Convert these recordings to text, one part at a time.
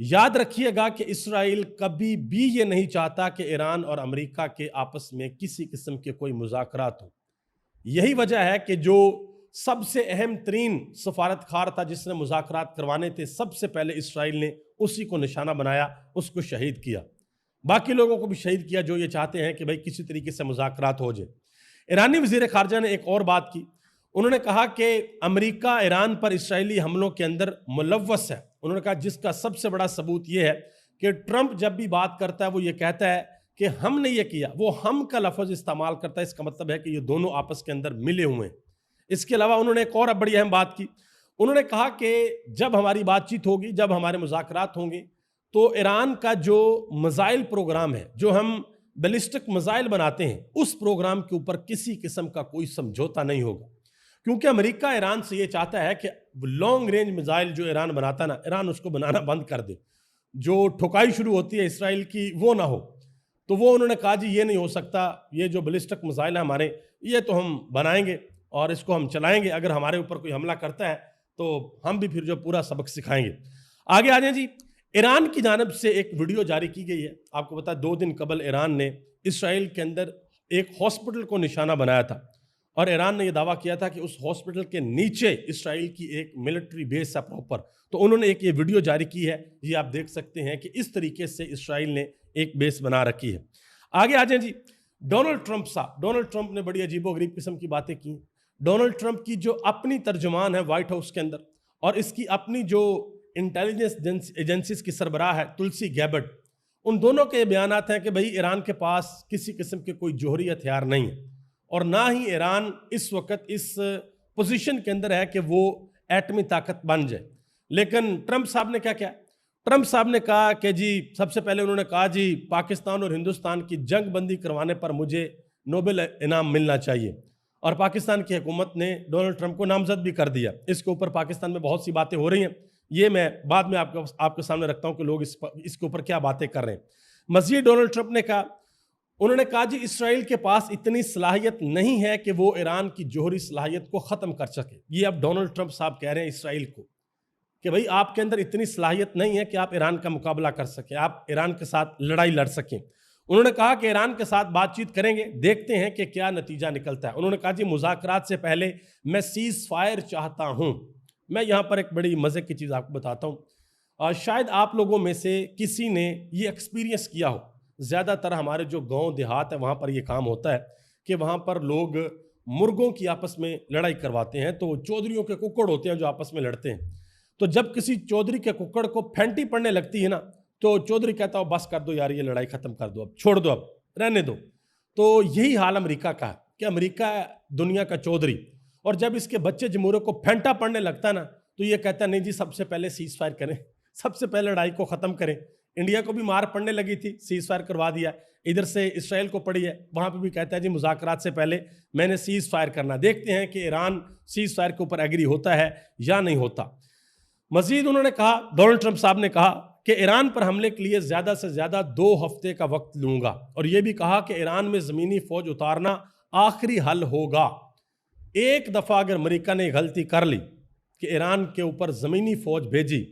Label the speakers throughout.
Speaker 1: یاد رکھیے گا کہ اسرائیل کبھی بھی یہ نہیں چاہتا کہ ایران اور امریکہ کے آپس میں کسی قسم کے کوئی مذاکرات ہوں۔ یہی وجہ ہے کہ جو سب سے اہم ترین سفارت خار تھا جس نے مذاکرات کروانے تھے، سب سے پہلے اسرائیل نے اسی کو نشانہ بنایا، اس کو شہید کیا، باقی لوگوں کو بھی شہید کیا جو یہ چاہتے ہیں کہ بھئی کسی طریقے سے مذاکرات ہو جائے۔ ایرانی وزیر خارجہ نے ایک اور بات کی، انہوں نے کہا کہ امریکہ ایران پر اسرائیلی حملوں کے اندر ملوث ہے۔ انہوں نے کہا جس کا سب سے بڑا ثبوت یہ ہے کہ ٹرمپ جب بھی بات کرتا ہے وہ یہ کہتا ہے کہ ہم نے یہ کیا، وہ ہم کا لفظ استعمال کرتا ہے، اس کا مطلب ہے کہ یہ دونوں آپس کے اندر ملے ہوئے ہیں۔ اس کے علاوہ انہوں نے ایک اور بڑی اہم بات کی، انہوں نے کہا کہ جب ہماری بات چیت ہوگی، جب ہمارے مذاکرات ہوں گے تو ایران کا جو میزائل پروگرام ہے، جو ہم بیلسٹک میزائل بناتے ہیں، اس پروگرام کے اوپر کسی قسم کا کوئی سمجھوتا نہیں ہوگا، کیونکہ امریکہ ایران سے یہ چاہتا ہے کہ لانگ رینج میزائل جو ایران بناتا نا، ایران اس کو بنانا بند کر دے، جو ٹھکائی شروع ہوتی ہے اسرائیل کی وہ نہ ہو۔ تو وہ انہوں نے کہا جی یہ نہیں ہو سکتا، یہ جو بیلسٹک میزائل ہے ہمارے، یہ تو ہم بنائیں گے اور اس کو ہم چلائیں گے، اگر ہمارے اوپر کوئی حملہ کرتا ہے تو ہم بھی پھر جو پورا سبق سکھائیں گے۔ آگے آ جائیں جی، ایران کی جانب سے ایک ویڈیو جاری کی گئی ہے، آپ کو پتا ہے 2 دن قبل ایران نے اسرائیل کے اندر ایک ہاسپٹل کو نشانہ بنایا تھا، اور ایران نے یہ دعویٰ کیا تھا کہ اس ہاسپٹل کے نیچے اسرائیل کی ایک ملٹری بیس ہے پراپر، تو انہوں نے ایک یہ ویڈیو جاری کی ہے، یہ آپ دیکھ سکتے ہیں کہ اس طریقے سے اسرائیل نے ایک بیس بنا رکھی ہے۔ آگے آ جائیں جی، ڈونلڈ ٹرمپ نے بڑی عجیب و غریب قسم کی باتیں کی۔ ڈونلڈ ٹرمپ کی جو اپنی ترجمان ہے وائٹ ہاؤس کے اندر، اور اس کی اپنی جو انٹیلیجنس ایجنسیز کی سربراہ ہے تلسی گیبٹ، ان دونوں کے بیانات ہیں کہ بھئی ایران کے پاس کسی قسم کے کوئی جوہری ہتھیار نہیں ہے، اور نہ ہی ایران اس وقت اس پوزیشن کے اندر ہے کہ وہ ایٹمی طاقت بن جائے۔ لیکن ٹرمپ صاحب نے کیا کیا؟ ٹرمپ صاحب نے کہا کہ جی سب سے پہلے انہوں نے کہا جی پاکستان اور ہندوستان کی جنگ بندی کروانے پر مجھے نوبل انعام ملنا چاہیے، اور پاکستان کی حکومت نے ڈونلڈ ٹرمپ کو نامزد بھی کر دیا۔ اس کے اوپر پاکستان میں بہت سی باتیں ہو رہی ہیں، یہ میں بعد میں آپ کے سامنے رکھتا ہوں کہ لوگ اس کے اوپر کیا باتیں کر رہے ہیں۔ مزید ڈونلڈ ٹرمپ نے کہا، انہوں نے کہا جی اسرائیل کے پاس اتنی صلاحیت نہیں ہے کہ وہ ایران کی جوہری صلاحیت کو ختم کر سکے۔ یہ اب ڈونلڈ ٹرمپ صاحب کہہ رہے ہیں اسرائیل کو کہ بھئی آپ کے اندر اتنی صلاحیت نہیں ہے کہ آپ ایران کا مقابلہ کر سکیں، آپ ایران کے ساتھ لڑائی لڑ سکیں۔ انہوں نے کہا کہ ایران کے ساتھ بات چیت کریں گے، دیکھتے ہیں کہ کیا نتیجہ نکلتا ہے۔ انہوں نے کہا جی مذاکرات سے پہلے میں سیز فائر چاہتا ہوں۔ میں یہاں پر ایک بڑی مزے کی چیز آپ کو بتاتا ہوں، اور شاید آپ لوگوں میں سے کسی نے یہ ایکسپیرینس کیا ہو، زیادہ تر ہمارے جو گاؤں دیہات ہے وہاں پر یہ کام ہوتا ہے کہ وہاں پر لوگ مرغوں کی آپس میں لڑائی کرواتے ہیں، تو چودھریوں کے ککڑ ہوتے ہیں جو آپس میں لڑتے ہیں، تو جب کسی چودھری کے ککڑ کو پھینٹی پڑنے لگتی ہے نا، تو چودھری کہتا ہو بس کر دو یار، یہ لڑائی ختم کر دو، اب چھوڑ دو، اب رہنے دو۔ تو یہی حال امریکہ کا ہے کہ امریکہ ہے دنیا کا چودھری، اور جب اس کے بچے جمہوریوں کو پھینٹا پڑنے لگتا ہے نا تو یہ کہتا ہے نہیں جی سب سے پہلے سیز فائر کریں، سب سے پہلے لڑائی کو ختم کریں۔ انڈیا کو بھی مار پڑنے لگی تھی، سیز فائر کروا دیا، ادھر سے اسرائیل کو پڑی ہے، وہاں پہ بھی کہتا ہے جی مذاکرات سے پہلے میں نے سیز فائر کرنا۔ دیکھتے ہیں کہ ایران سیز فائر کے اوپر ایگری ہوتا ہے یا نہیں ہوتا۔ مزید انہوں نے کہا، ڈونلڈ ٹرمپ صاحب نے کہا کہ ایران پر حملے کے لیے زیادہ سے زیادہ 2 ہفتے کا وقت لوں گا، اور یہ بھی کہا کہ ایران میں زمینی فوج اتارنا آخری حل ہوگا۔ ایک دفعہ اگر امریکہ نے غلطی کر لی کہ ایران کے اوپر زمینی فوج بھیجی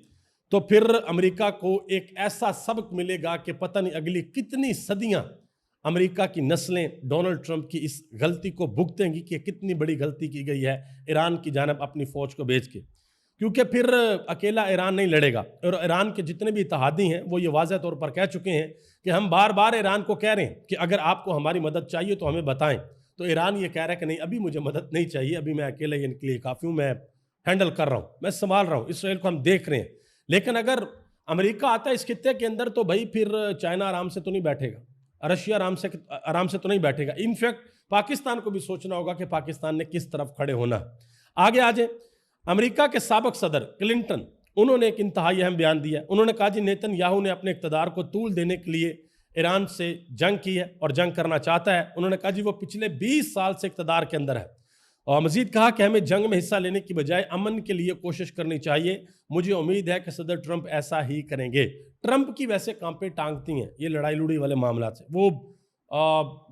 Speaker 1: تو پھر امریکہ کو ایک ایسا سبق ملے گا کہ پتہ نہیں اگلی کتنی صدیاں امریکہ کی نسلیں ڈونلڈ ٹرمپ کی اس غلطی کو بھگتیں گی کہ کتنی بڑی غلطی کی گئی ہے ایران کی جانب اپنی فوج کو بھیج کے، کیونکہ پھر اکیلا ایران نہیں لڑے گا، اور ایران کے جتنے بھی اتحادی ہیں وہ یہ واضح طور پر کہہ چکے ہیں کہ ہم بار بار ایران کو کہہ رہے ہیں کہ اگر آپ کو ہماری مدد چاہیے تو ہمیں بتائیں، تو ایران یہ کہہ رہا ہے کہ نہیں ابھی مجھے مدد نہیں چاہیے، ابھی میں اکیلے ان کے لیے کافی ہوں، میں ہینڈل کر رہا ہوں، میں سنبھال رہا ہوں، اسرائیل کو ہم دیکھ رہے ہیں۔ لیکن اگر امریکہ آتا ہے اس خطے کے اندر تو بھائی پھر چائنا آرام سے تو نہیں بیٹھے گا، رشیا آرام سے تو نہیں بیٹھے گا، انفیکٹ پاکستان کو بھی سوچنا ہوگا کہ پاکستان نے کس طرف کھڑے ہونا۔ آگے آ جائیں، امریکہ کے سابق صدر کلنٹن، انہوں نے ایک انتہائی اہم بیان دیا، انہوں نے کہا جی نیتن یاہو نے اپنے اقتدار کو طول دینے کے لیے ایران سے جنگ کی ہے اور جنگ کرنا چاہتا ہے۔ انہوں نے کہا جی وہ پچھلے 20 سال سے اقتدار کے اندر ہے، اور مزید کہا کہ ہمیں جنگ میں حصہ لینے کی بجائے امن کے لیے کوشش کرنی چاہیے، مجھے امید ہے کہ صدر ٹرمپ ایسا ہی کریں گے۔ ٹرمپ کی ویسے کانپیں ٹانگتی ہیں یہ لڑائی لڑی والے معاملات سے، وہ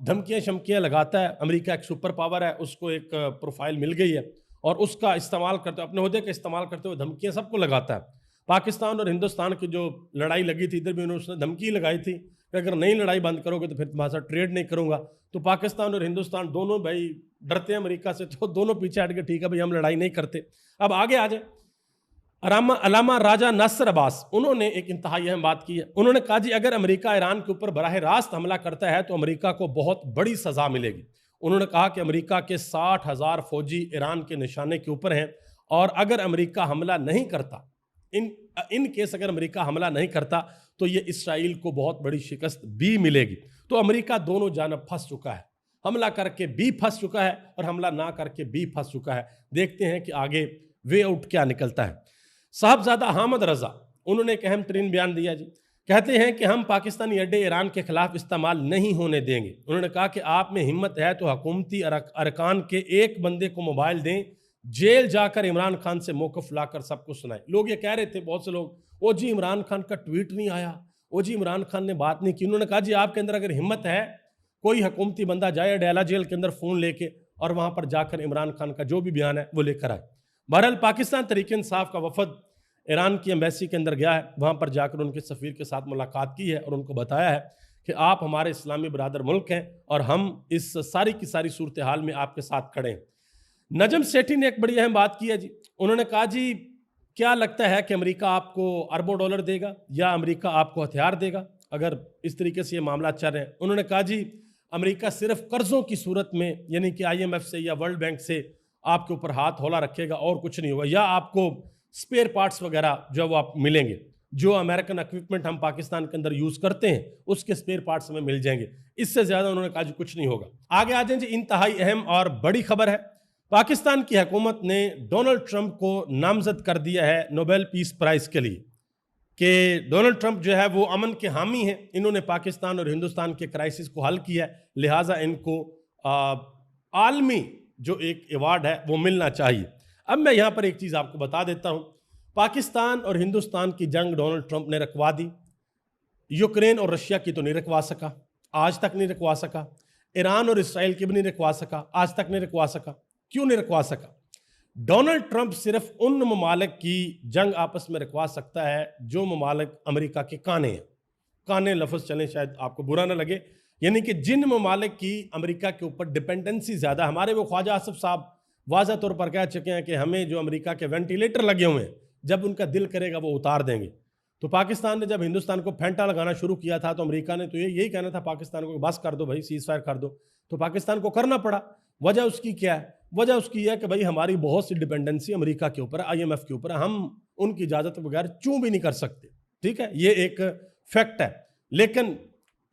Speaker 1: دھمکیاں شمکیاں لگاتا ہے، امریکہ ایک سپر پاور ہے، اس کو ایک پروفائل مل گئی ہے اور اس کا استعمال کرتے ہوئے، اپنے عہدے کا استعمال کرتے ہوئے دھمکیاں سب کو لگاتا ہے۔ پاکستان اور ہندوستان کی جو لڑائی لگی تھی ادھر بھی انہوں نے دھمکی لگائی تھی کہ اگر نئی لڑائی بند کرو گے تو پھر تمہارے ساتھ ٹریڈ نہیں کروں گا. تو پاکستان اور ہندوستان دونوں بھائی ڈرتے ہیں امریکہ سے, تو دونوں پیچھے ہٹ کے ٹھیک ہے بھائی ہم لڑائی نہیں کرتے. اب آگے آ جائیں, علامہ راجہ ناصر عباس انہوں نے ایک انتہائی اہم بات کی ہے. انہوں نے کہا جی اگر امریکہ ایران کے اوپر براہ راست حملہ کرتا ہے تو امریکہ کو بہت بڑی سزا ملے گی. انہوں نے کہا کہ امریکہ کے 60,000 فوجی ایران کے نشانے کے اوپر ہیں, اور اگر امریکہ حملہ نہیں کرتا, ان کیس اگر امریکہ حملہ نہیں کرتا تو یہ اسرائیل کو بہت بڑی شکست بھی ملے گی. تو امریکہ دونوں جانب پھنس چکا ہے, حملہ کر کے بھی پھنس چکا ہے اور حملہ نہ کر کے بھی پھنس چکا ہے. دیکھتے ہیں کہ آگے وے آؤٹ کیا نکلتا ہے. صاحبزادہ حامد رضا انہوں نے ایک اہم ترین بیان دیا جی. کہتے ہیں کہ ہم پاکستانی اڈے ایران کے خلاف استعمال نہیں ہونے دیں گے. انہوں نے کہا کہ آپ میں ہمت ہے تو حکومتی ارکان کے ایک بندے کو موبائل دیں, جیل جا کر عمران خان سے موقف لا کر سب کو سنائیں. لوگ یہ کہہ رہے تھے بہت سے لوگ, او جی عمران خان کا ٹویٹ نہیں آیا, او جی عمران خان نے بات نہیں کی. انہوں نے کہا جی آپ کے اندر اگر ہمت ہے, کوئی حکومتی بندہ جائے ڈیلا جیل کے اندر فون لے کے اور وہاں پر جا کر عمران خان کا جو بھی بیان ہے وہ لے کر آئے. بہرحال پاکستان تحریک انصاف کا وفد ایران کی ایمبیسی کے اندر گیا ہے, وہاں پر جا کر ان کے سفیر کے ساتھ ملاقات کی ہے اور ان کو بتایا ہے کہ آپ ہمارے اسلامی برادر ملک ہیں اور ہم اس ساری کی ساری صورتحال میں آپ کے ساتھ کھڑے ہیں. نجم سیٹھی نے ایک بڑی اہم بات کی ہے جی. انہوں نے کہا جی کیا لگتا ہے کہ امریکہ آپ کو اربوں ڈالر دے گا یا امریکہ آپ کو ہتھیار دے گا اگر اس طریقے سے یہ معاملات چل رہے ہیں؟ انہوں نے کہا جی امریکہ صرف قرضوں کی صورت میں, یعنی کہ IMF سے یا ورلڈ بینک سے آپ کے اوپر ہاتھ ہولا رکھے گا اور کچھ نہیں ہوگا, یا آپ کو سپیئر پارٹس وغیرہ جو وہ آپ ملیں گے, جو امریکن اکوپمنٹ ہم پاکستان کے اندر یوز کرتے ہیں اس کے سپیئر پارٹس ہمیں مل جائیں گے. اس سے زیادہ انہوں نے کہا جی کچھ نہیں ہوگا. آگے آ جائیں جی, انتہائی اہم اور بڑی خبر ہے. پاکستان کی حکومت نے ڈونلڈ ٹرمپ کو نامزد کر دیا ہے نوبل پیس پرائز کے لیے, کہ ڈونلڈ ٹرمپ جو ہے وہ امن کے حامی ہیں, انہوں نے پاکستان اور ہندوستان کے کرائسس کو حل کیا ہے, لہٰذا ان کو عالمی جو ایک ایوارڈ ہے وہ ملنا چاہیے. اب میں یہاں پر ایک چیز آپ کو بتا دیتا ہوں. پاکستان اور ہندوستان کی جنگ ڈونلڈ ٹرمپ نے رکوا دی, یوکرین اور رشیا کی تو نہیں رکوا سکا, آج تک نہیں رکوا سکا. ایران اور اسرائیل کی بھی نہیں رکوا سکا, آج تک نہیں رکوا سکا. کیوں نہیں رکوا سکا؟ ڈونلڈ ٹرمپ صرف ان ممالک کی جنگ آپس میں رکوا سکتا ہے جو ممالک امریکہ کے کانے ہیں. کانے لفظ چلیں شاید آپ کو برا نہ لگے, یعنی کہ جن ممالک کی امریکہ کے اوپر ڈپینڈنسی زیادہ. ہمارے وہ خواجہ آصف صاحب واضح طور پر کہہ چکے ہیں کہ ہمیں جو امریکہ کے وینٹیلیٹر لگے ہوئے ہیں جب ان کا دل کرے گا وہ اتار دیں گے. تو پاکستان نے جب ہندوستان کو پھینٹا لگانا شروع کیا تھا تو امریکہ نے تو یہی کہنا تھا پاکستان کو بس کر دو بھائی, سیز فائر کر دو. تو پاکستان کو کرنا پڑا. وجہ اس کی کیا ہے؟ وجہ اس کی ہے کہ بھائی ہماری بہت سی ڈپینڈنسی امریکہ کے اوپر, IMF کے اوپر, ہم ان کی اجازت بغیر چوں بھی نہیں کر سکتے. ٹھیک ہے, یہ ایک فیکٹ ہے. لیکن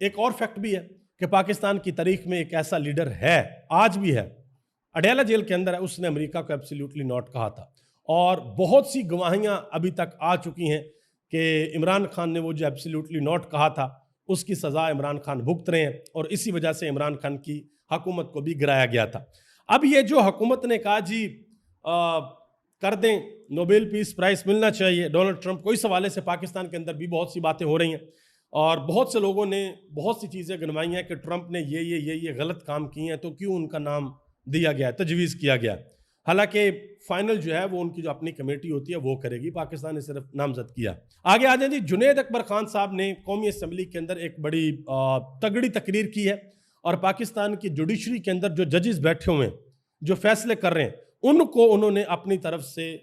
Speaker 1: ایک اور فیکٹ بھی ہے کہ پاکستان کی تاریخ میں ایک ایسا لیڈر ہے, آج بھی ہے, اڈیالہ جیل کے اندر ہے, اس نے امریکہ کو ایبسلیوٹلی ناٹ کہا تھا. اور بہت سی گواہیاں ابھی تک آ چکی ہیں کہ عمران خان نے وہ جو ایبسلیوٹلی ناٹ کہا تھا اس کی سزا عمران خان بھگت رہے ہیں, اور اسی وجہ سے عمران خان کی حکومت کو بھی گرایا گیا تھا. اب یہ جو حکومت نے کہا جی کر دیں, نوبل پیس پرائز ملنا چاہیے ڈونلڈ ٹرمپ کو, اس حوالے سے پاکستان کے اندر بھی بہت سی باتیں ہو رہی ہیں اور بہت سے لوگوں نے بہت سی چیزیں گنوائی ہیں کہ ٹرمپ نے یہ غلط کام کیے ہیں تو کیوں ان کا نام دیا گیا ہے, تجویز کیا گیا. حالانکہ فائنل جو ہے وہ ان کی جو اپنی کمیٹی ہوتی ہے وہ کرے گی, پاکستان نے صرف نامزد کیا. آگے آ جائیں جی, جنید اکبر خان صاحب نے قومی اسمبلی کے اندر ایک بڑی تگڑی تقریر کی ہے, اور پاکستان کی جوڈیشری کے اندر جو ججز بیٹھے ہوئے ہیں جو فیصلے کر رہے ہیں ان کو انہوں نے اپنی طرف سے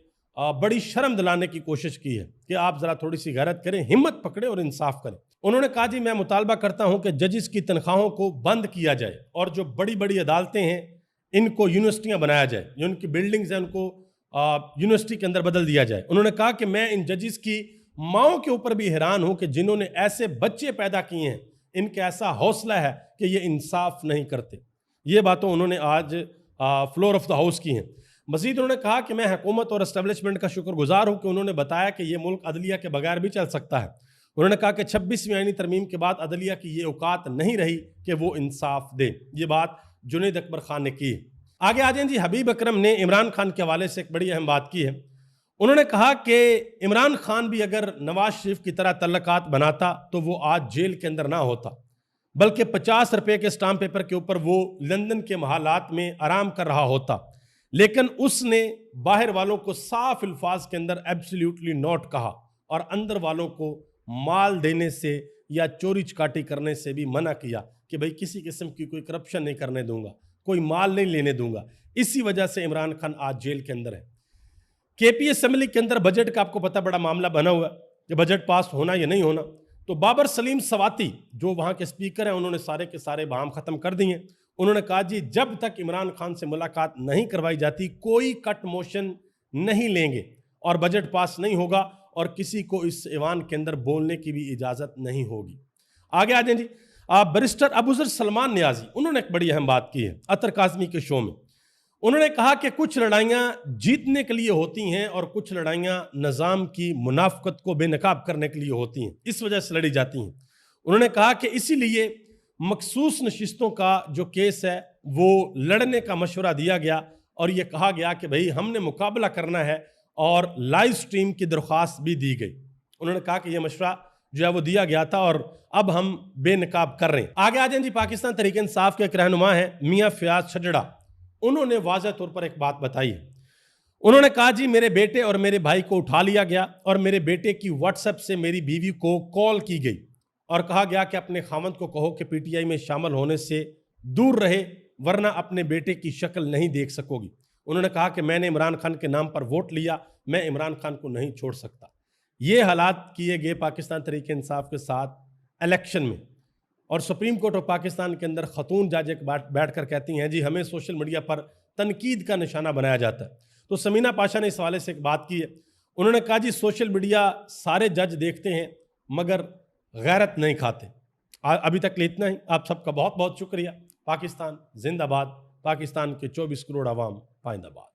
Speaker 1: بڑی شرم دلانے کی کوشش کی ہے کہ آپ ذرا تھوڑی سی غیرت کریں, ہمت پکڑیں اور انصاف کریں. انہوں نے کہا جی میں مطالبہ کرتا ہوں کہ ججز کی تنخواہوں کو بند کیا جائے اور جو بڑی بڑی عدالتیں ہیں ان کو یونیورسٹیاں بنایا جائے, جو ان کی بلڈنگز ہیں ان کو یونیورسٹی کے اندر بدل دیا جائے. انہوں نے کہا کہ میں ان ججز کی ماؤں کے اوپر بھی حیران ہوں کہ جنہوں نے ایسے بچے پیدا کیے ہیں, ان کا ایسا حوصلہ ہے کہ یہ انصاف نہیں کرتے. یہ باتوں انہوں نے آج فلور آف دا ہاؤس کی ہیں. مزید انہوں نے کہا کہ میں حکومت اور اسٹیبلشمنٹ کا شکر گزار ہوں کہ انہوں نے بتایا کہ یہ ملک عدلیہ کے بغیر بھی چل سکتا ہے. انہوں نے کہا کہ 26ویں آئینی ترمیم کے بعد عدلیہ کی یہ اوقات نہیں رہی کہ وہ انصاف دے. یہ بات جنید اکبر خان نے کی. آگے آ جائیں جی, حبیب اکرم نے عمران خان کے حوالے سے ایک بڑی اہم بات کی ہے. انہوں نے کہا کہ عمران خان بھی اگر نواز شریف کی طرح تعلقات بناتا تو وہ آج جیل کے اندر نہ ہوتا, بلکہ 50 روپے کے اسٹامپ پیپر کے اوپر وہ لندن کے محلات میں آرام کر رہا ہوتا. لیکن اس نے باہر والوں کو صاف الفاظ کے اندر ایبسلیوٹلی ناٹ کہا اور اندر والوں کو مال دینے سے یا چوری چکاٹی کرنے سے بھی منع کیا کہ بھئی کسی قسم کی کوئی کرپشن نہیں کرنے دوں گا، کوئی مال نہیں لینے دوں گا۔ اسی وجہ سے عمران خان آج جیل کے اندر ہے۔ کے پی اسمبلی کے اندر بجٹ کا آپ کو پتہ بڑا معاملہ بنا ہوا ہے کہ بجٹ پاس ہونا یا نہیں ہونا، تو بابر سلیم سواتی جو وہاں کے اسپیکر ہیں انہوں نے سارے کے سارے بہام ختم کر دیے۔ انہوں نے کہا جی جب تک عمران خان سے ملاقات نہیں کروائی جاتی کوئی کٹ موشن نہیں لیں گے اور بجٹ پاس نہیں ہوگا اور کسی کو اس ایوان کے اندر بولنے کی بھی اجازت نہیں ہوگی۔ آگے آ جائیں جی، بیرسٹر ابوذر سلمان نیازی انہوں نے ایک بڑی اہم بات کی ہے عطر کاظمی کے شو میں۔ انہوں نے کہا کہ کچھ لڑائیاں جیتنے کے لیے ہوتی ہیں اور کچھ لڑائیاں نظام کی منافقت کو بے نقاب کرنے کے لیے ہوتی ہیں، اس وجہ سے لڑی جاتی ہیں۔ انہوں نے کہا کہ اسی لیے مخصوص نشستوں کا جو کیس ہے وہ لڑنے کا مشورہ دیا گیا اور یہ کہا گیا کہ بھئی ہم نے مقابلہ کرنا ہے اور لائیو سٹریم کی درخواست بھی دی گئی۔ انہوں نے کہا کہ یہ مشورہ جو ہے وہ دیا گیا تھا اور اب ہم بے نقاب کر رہے ہیں۔ آگے آ جائیں جی، پاکستان تحریک انصاف کے ایک رہنما ہیں میاں فیاض چھجڑا، انہوں نے واضح طور پر ایک بات بتائی ہے۔ انہوں نے کہا جی میرے بیٹے اور میرے بھائی کو اٹھا لیا گیا اور میرے بیٹے کی واٹس ایپ سے میری بیوی کو کال کی گئی اور کہا گیا کہ اپنے خاوند کو کہو کہ پی ٹی آئی میں شامل ہونے سے دور رہے ورنہ اپنے بیٹے کی شکل نہیں دیکھ سکو گی۔ انہوں نے کہا کہ میں نے عمران خان کے نام پر ووٹ لیا، میں عمران خان کو نہیں چھوڑ سکتا۔ یہ حالات کیے گئے پاکستان تحریک انصاف کے ساتھ الیکشن میں، اور سپریم کورٹ آف پاکستان کے اندر خاتون جج ایک بیٹھ کر کہتی ہیں جی ہمیں سوشل میڈیا پر تنقید کا نشانہ بنایا جاتا ہے۔ تو سمینہ پاشا نے اس حوالے سے ایک بات کی ہے، انہوں نے کہا جی سوشل میڈیا سارے جج دیکھتے ہیں مگر غیرت نہیں کھاتے۔ ابھی تک لے اتنا ہی، آپ سب کا بہت بہت شکریہ۔ پاکستان زندہ باد، پاکستان کے 24 کروڑ عوام پائندہ باد۔